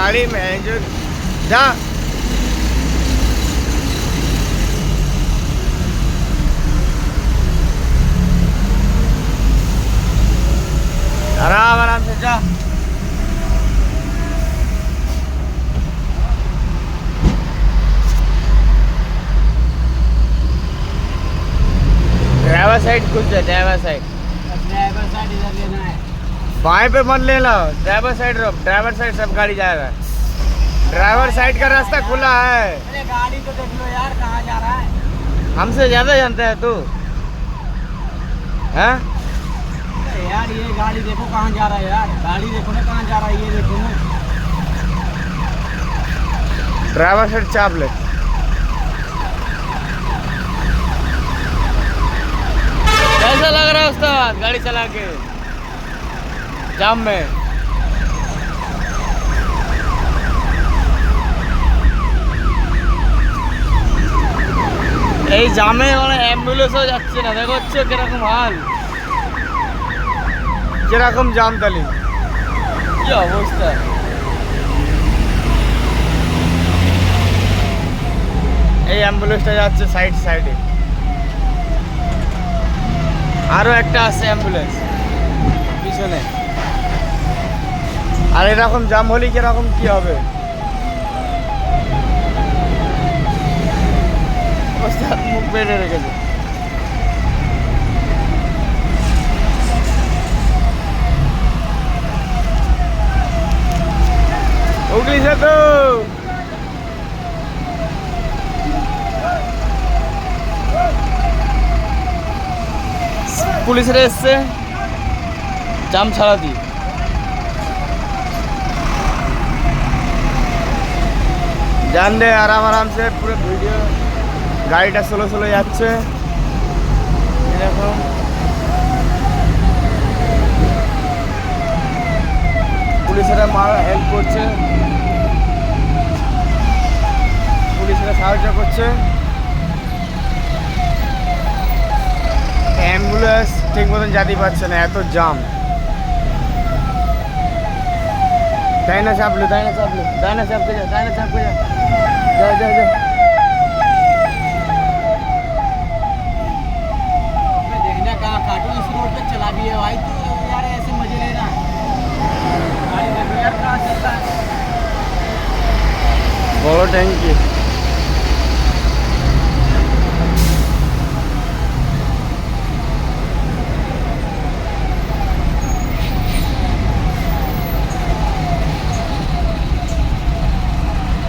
गाड़ी में जो जा आराम आराम से जा। ड्राइवर साइड कुछ है, ड्राइवर साइड इधर लेना है। बाएं पे मत ले लो, ड्राइवर साइड रहो, ड्राइवर साइड सब गाड़ी जा रहा है। ड्राइवर साइड का रास्ता खुला है। अरे गाड़ी तो देख लो यार, कहाँ जा रहा है। हमसे ज्यादा जानता है तू, हैं? अरे यार ये गाड़ी देखो कहाँ जा रहा है यार, गाड़ी देखो ना कहाँ जा रहा है, ये देखो ना। ड्राइवर साइड चाप ले। कैसा लग रहा है उस्ताद गाड़ी चला के जाम में? এই জামে মানে অ্যাম্বুলেন্সও যাচ্ছে না, দেখো হচ্ছে কিরকম হাল, কিরকম জাম তালি, কি অবস্থা। এই অ্যাম্বুলেন্সটা যাচ্ছে সাইড সাইডে, আরো একটা আছে অ্যাম্বুলেন্স পিছনে। আর এরকম জাম হলে কিরকম কি হবে, মুখ বেঁধে রেখেছে। হুগলি সেতু পুলিশরা এসছে জাম ছাড়া দিয়ে। जान दे आराम आराम से, पूरे वीडियो गाड़ीটা স্লো স্লো যাচ্ছে। এরকম পুলিশরা হেল্প করছে, পুলিশরা সাহায্য করছে। অ্যাম্বুলেন্স ঠিক মতন যেতে পারছে না, এত জাম। दाहिना चाप लो, दाहिना चाप लो, दाहिना चाप के जा, दाहिना चाप के जा, जा जा जा।